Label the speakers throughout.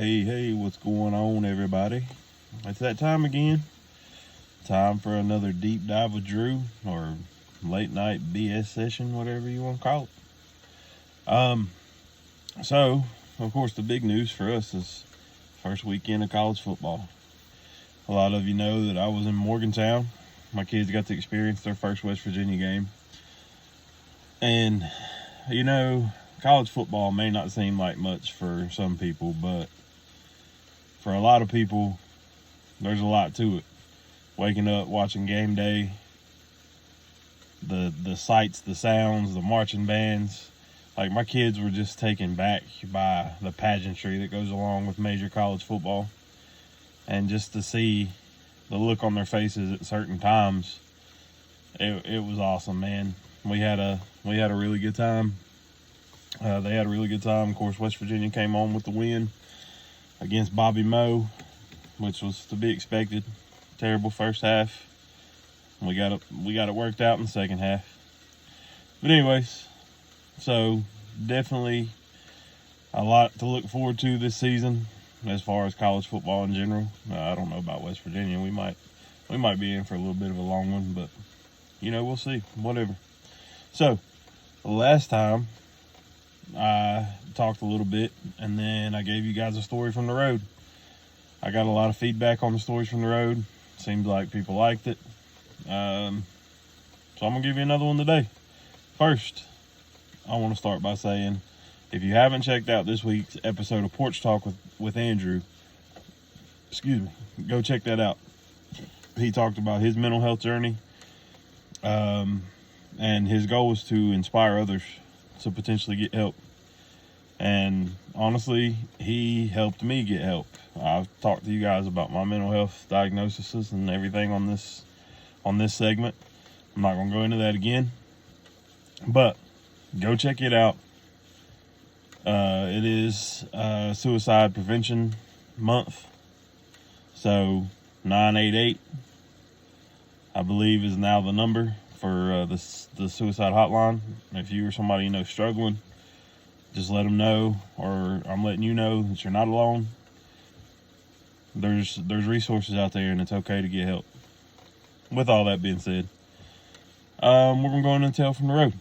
Speaker 1: Hey, what's going on, everybody? It's that time again. Time for another deep dive with Drew, or late night BS session, whatever you want to call it. So, of course, the big news for us is first weekend of college football. A lot of you know that I was in Morgantown. My kids got to experience their first West Virginia game. And, college football may not seem like much for some people, but for a lot of people, there's a lot to it. Waking up, watching game day, the sights, the sounds, the marching bands. Like, my kids were just taken back by the pageantry that goes along with major college football. And just to see the look on their faces at certain times, it was awesome, man. We had a really good time. They had a really good time. Of course, West Virginia came on with the win against Bobby Moe, which was to be expected. Terrible first half. We got it worked out in the second half. But anyways, so definitely a lot to look forward to this season as far as college football in general. I don't know about West Virginia. We might be in for a little bit of a long one, but we'll see. Whatever. So last time I talked a little bit, and then I gave you guys a story from the road. I got a lot of feedback on the stories from the road. Seems like people liked it. So I'm going to give you another one today. First, I want to start by saying, if you haven't checked out this week's episode of Porch Talk with Andrew, go check that out. He talked about his mental health journey, and his goal was to inspire others to potentially get help. And honestly, he helped me get help. I've talked to you guys about my mental health diagnoses and everything on this segment. I'm not going to go into that again, but go check it out. It is Suicide Prevention Month, so 988, I believe, is now the number for the suicide hotline. If you or somebody you know struggling, just let them know, or I'm letting you know that you're not alone. There's resources out there, and it's okay to get help. With all that being said, we're going to go into a tale from the road.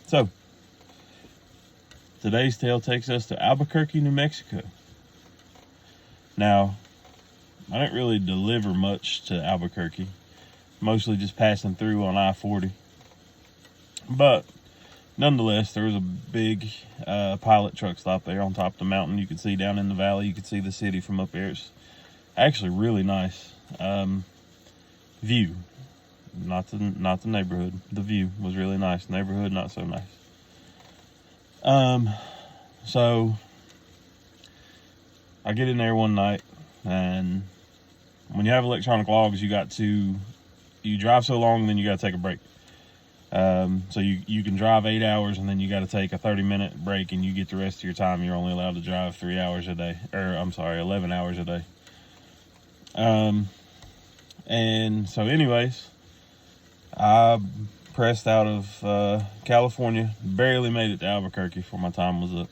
Speaker 1: So, today's tale takes us to Albuquerque, New Mexico. Now, I didn't really deliver much to Albuquerque, mostly just passing through on I-40. But nonetheless, there was a big pilot truck stop there on top of the mountain. You could see down in the valley. You could see the city from up there. It's actually really nice view. Not the neighborhood. The view was really nice. Neighborhood, not so nice. So I get in there one night, and when you have electronic logs, you drive so long, then you got to take a break. So you can drive 8 hours, and then you got to take a 30-minute break, and you get the rest of your time. You're only allowed to drive 3 hours a day, 11 hours a day. And so anyways, I pressed out of California, barely made it to Albuquerque before my time was up.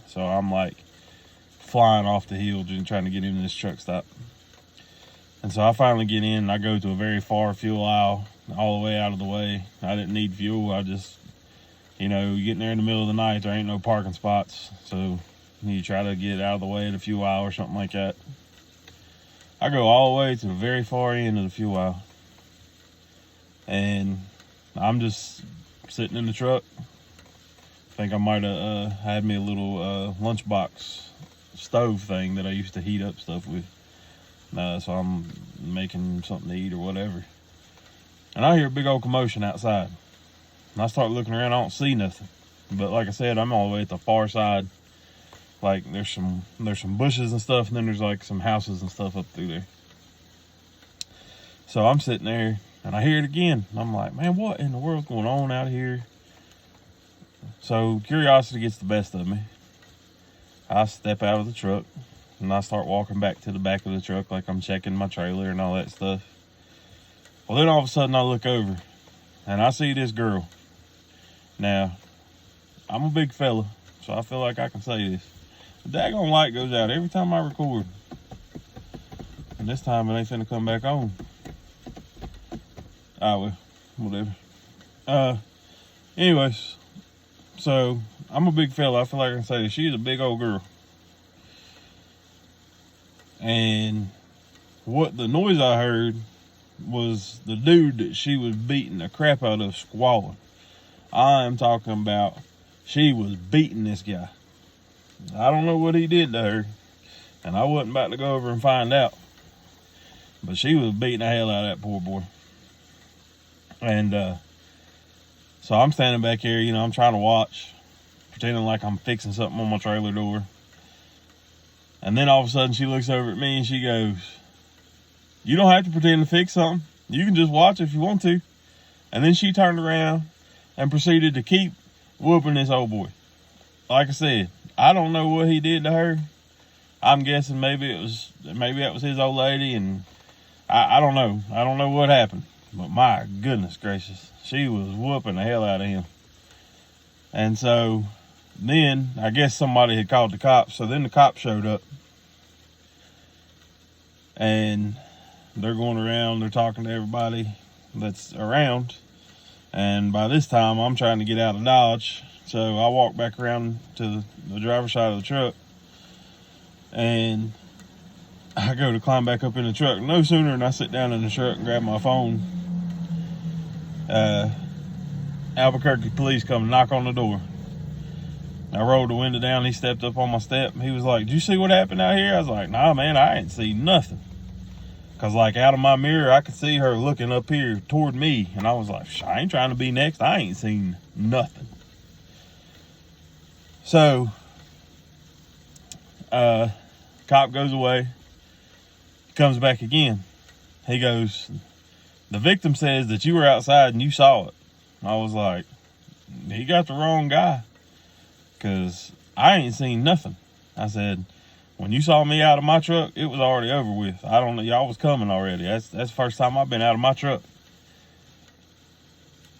Speaker 1: So I'm like flying off the hill, just trying to get into this truck stop. And so I finally get in, and I go to a very far fuel aisle, all the way out of the way. I didn't need fuel. I just, getting there in the middle of the night, there ain't no parking spots. So you try to get out of the way at a fuel aisle or something like that. I go all the way to the very far end of the fuel aisle. And I'm just sitting in the truck. I think I might have had me a little lunchbox stove thing that I used to heat up stuff with. So I'm making something to eat or whatever. And I hear a big old commotion outside. And I start looking around, I don't see nothing. But like I said, I'm all the way at the far side. Like there's some bushes and stuff, and then there's like some houses and stuff up through there. So I'm sitting there, and I hear it again. And I'm like, man, what in the world's going on out here? So curiosity gets the best of me. I step out of the truck, and I start walking back to the back of the truck like I'm checking my trailer and all that stuff. Well, then all of a sudden I look over, and I see this girl. Now, I'm a big fella, so I feel like I can say this. The daggone light goes out every time I record. And this time it ain't finna come back on. Ah, well, whatever. Anyways, so I'm a big fella. I feel like I can say this. She's a big old girl. And what the noise I heard was the dude that she was beating the crap out of squalling. I am talking about she was beating this guy. I don't know what he did to her, and I wasn't about to go over and find out. But she was beating the hell out of that poor boy. And so I'm standing back here, you know, I'm trying to watch, pretending like I'm fixing something on my trailer door. And then all of a sudden she looks over at me and she goes, "You don't have to pretend to fix something. You can just watch if you want to." And then she turned around and proceeded to keep whooping this old boy. Like I said, I don't know what he did to her. I'm guessing maybe that was his old lady, and I don't know. I don't know what happened. But my goodness gracious, she was whooping the hell out of him. And so then I guess somebody had called the cops. So then the cops showed up. And they're going around, they're talking to everybody that's around. And by this time, I'm trying to get out of Dodge. So I walk back around to the driver's side of the truck. And I go to climb back up in the truck. No sooner than I sit down in the truck and grab my phone, Albuquerque police come and knock on the door. I rolled the window down. He stepped up on my step. He was like, "Did you see what happened out here?" I was like, "Nah, man, I ain't seen nothing." Because, like, out of my mirror, I could see her looking up here toward me. And I was like, I ain't trying to be next. I ain't seen nothing. So, cop goes away. Comes back again. He goes, "The victim says that you were outside and you saw it." I was like, he got the wrong guy. Because I ain't seen nothing. I said, when you saw me out of my truck, it was already over with. I don't know, y'all was coming already. That's the first time I've been out of my truck.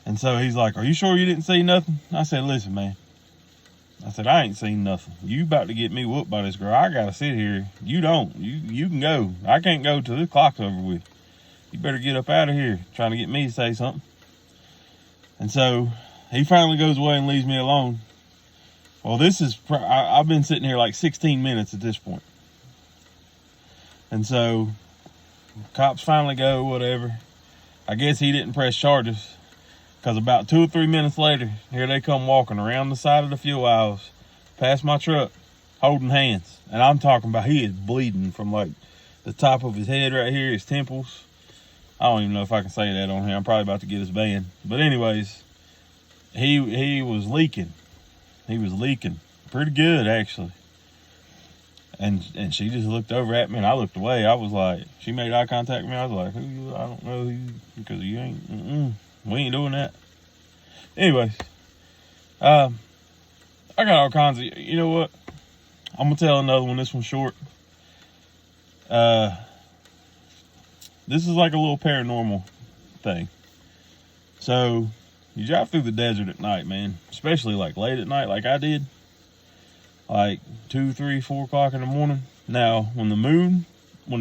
Speaker 1: And so he's like, "Are you sure you didn't see nothing?" I said, "Listen, man." I said, "I ain't seen nothing. You about to get me whooped by this girl. I gotta sit here. You don't. You can go. I can't go till this clock's over with. You better get up out of here trying to get me to say something." And so he finally goes away and leaves me alone. Well, I've been sitting here like 16 minutes at this point. And so cops finally go, whatever. I guess he didn't press charges. Because about 2 or 3 minutes later, here they come walking around the side of the fuel aisles, past my truck, holding hands. And I'm talking about he is bleeding from like the top of his head right here, his temples. I don't even know if I can say that on here. I'm probably about to get us banned. But anyways, he was leaking. He was leaking pretty good, actually. And she just looked over at me, and I looked away. I was like, she made eye contact with me. I was like, "Who you? I don't know who you, because you ain't, we ain't doing that." Anyways, I got all kinds of, you know what? I'm going to tell another one. This one's short. This is like a little paranormal thing. So, you drive through the desert at night, man, especially like late at night like I did, like 2, 3, 4 o'clock in the morning. Now, when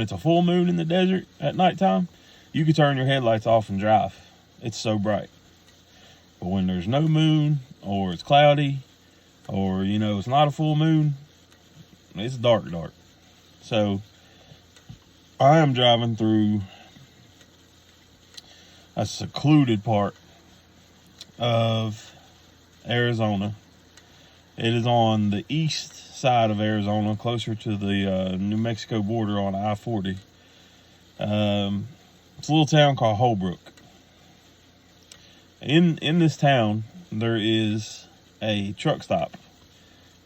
Speaker 1: it's a full moon in the desert at nighttime, you can turn your headlights off and drive. It's so bright. But when there's no moon, or it's cloudy, or, you know, it's not a full moon, it's dark. So, I am driving through a secluded part of Arizona. It is on the east side of Arizona, closer to the New Mexico border on I-40. It's a little town called Holbrook. In this town, there is a truck stop,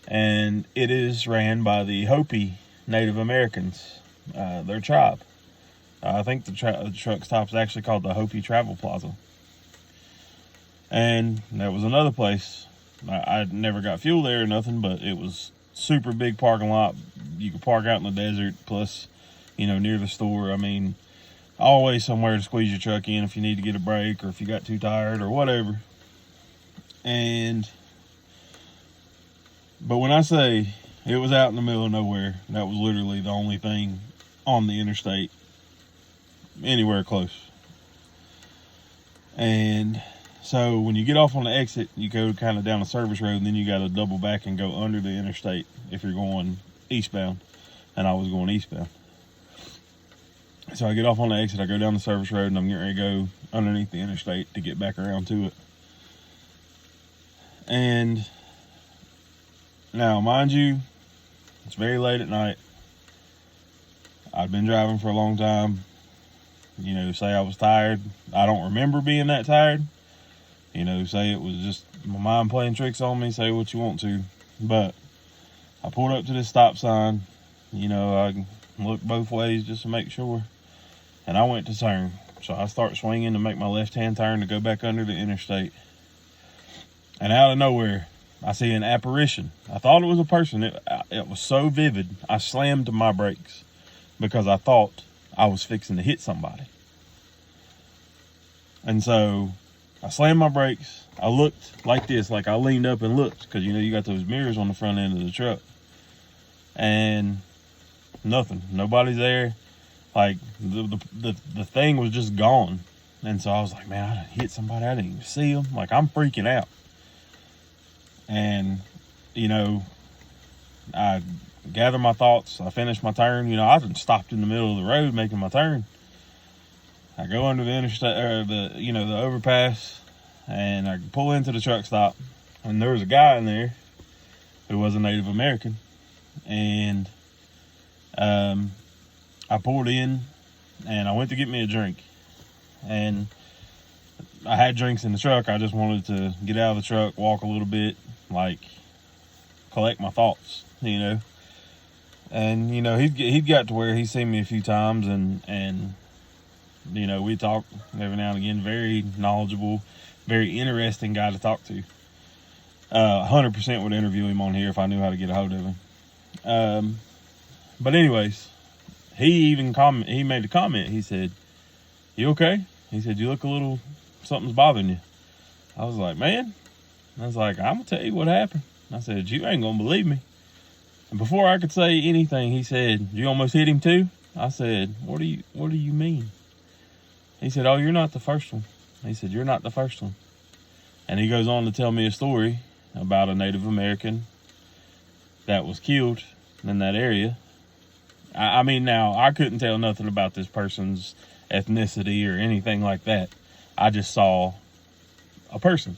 Speaker 1: and it is ran by the Hopi Native Americans, their tribe. I think the truck stop is actually called the Hopi Travel Plaza. And there was another place. I never got fuel there or nothing, but it was super big parking lot. You could park out in the desert, plus, you know, near the store. I mean, always somewhere to squeeze your truck in if you need to get a break, or if you got too tired, or whatever. But when I say It was out in the middle of nowhere. That was literally the only thing on the interstate anywhere close. And so when you get off on the exit, you go kind of down the service road, and then you got to double back and go under the interstate if you're going eastbound. And I was going eastbound. So I get off on the exit, I go down the service road, and I'm getting ready to go underneath the interstate to get back around to it. And now, mind you, it's very late at night. I've been driving for a long time. You know, say I was tired. I don't remember being that tired. You know, say it was just my mind playing tricks on me. Say what you want to. But I pulled up to this stop sign. You know, I looked both ways just to make sure. And I went to turn. So I start swinging to make my left-hand turn to go back under the interstate. And out of nowhere, I see an apparition. I thought it was a person. It was so vivid, I slammed to my brakes because I thought I was fixing to hit somebody. And so I slammed my brakes. I looked like this, like I leaned up and looked, because you know you got those mirrors on the front end of the truck. And nothing. Nobody's there. Like the thing was just gone. And so I was like, man, I hit somebody. I didn't even see them. Like, I'm freaking out. And, you know, I gathered my thoughts. I finished my turn. You know, I just stopped in the middle of the road making my turn. I go under the interstate, or the overpass, and I pull into the truck stop. And there was a guy in there who was a Native American. And I pulled in, and I went to get me a drink. And I had drinks in the truck. I just wanted to get out of the truck, walk a little bit, like collect my thoughts, you know. And you know, he'd got to where he's seen me a few times, and you know, we talk every now and again. Very knowledgeable, very interesting guy to talk to. 100% would interview him on here if I knew how to get a hold of him. But anyways, he made a comment. He said, "You okay?" He said, "You look a little, something's bothering you." I was like, man, I'm gonna tell you what happened. I said, you ain't gonna believe me. And before I could say anything, he said, "You almost hit him too?" I said, what do you mean? He said, "Oh, you're not the first one." He said, "You're not the first one." And he goes on to tell me a story about a Native American that was killed in that area. I mean, now, I couldn't tell nothing about this person's ethnicity or anything like that. I just saw a person.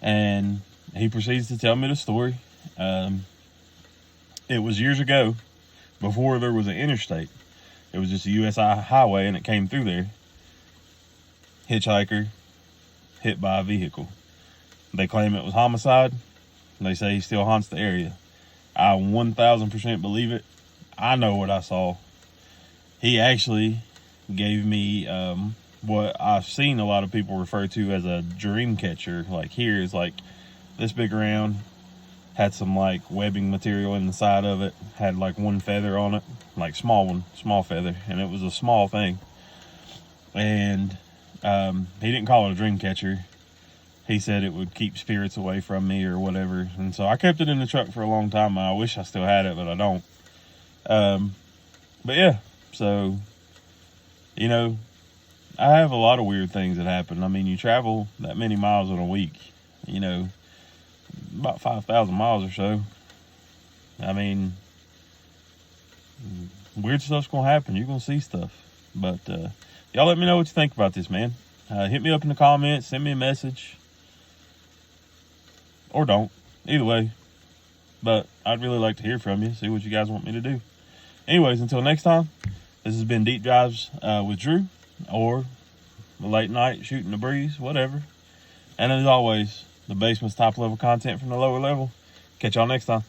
Speaker 1: And he proceeds to tell me the story. It was years ago, before there was an interstate. It was just a U.S. highway, and it came through there. Hitchhiker hit by a vehicle. They claim it was homicide. They say he still haunts the area. I 1000% believe it. I know what I saw. He actually gave me what I've seen a lot of people refer to as a dream catcher. Like, here is like this big around, had some like webbing material in the side of it, had like one feather on it, like small feather, and it was a small thing. And he didn't call it a dream catcher. He said it would keep spirits away from me or whatever. And so I kept it in the truck for a long time. I wish I still had it, but I don't. But yeah, so, you know, I have a lot of weird things that happen. I mean, you travel that many miles in a week, you know, about 5,000 miles or so. I mean, weird stuff's going to happen. You're going to see stuff. But y'all let me know what you think about this, man. Hit me up in the comments. Send me a message. Or don't. Either way. But I'd really like to hear from you. See what you guys want me to do. Anyways, until next time, this has been Deep Dives with Drew. Or the late night shooting the breeze. Whatever. And as always, the basement's top level content from the lower level. Catch y'all next time.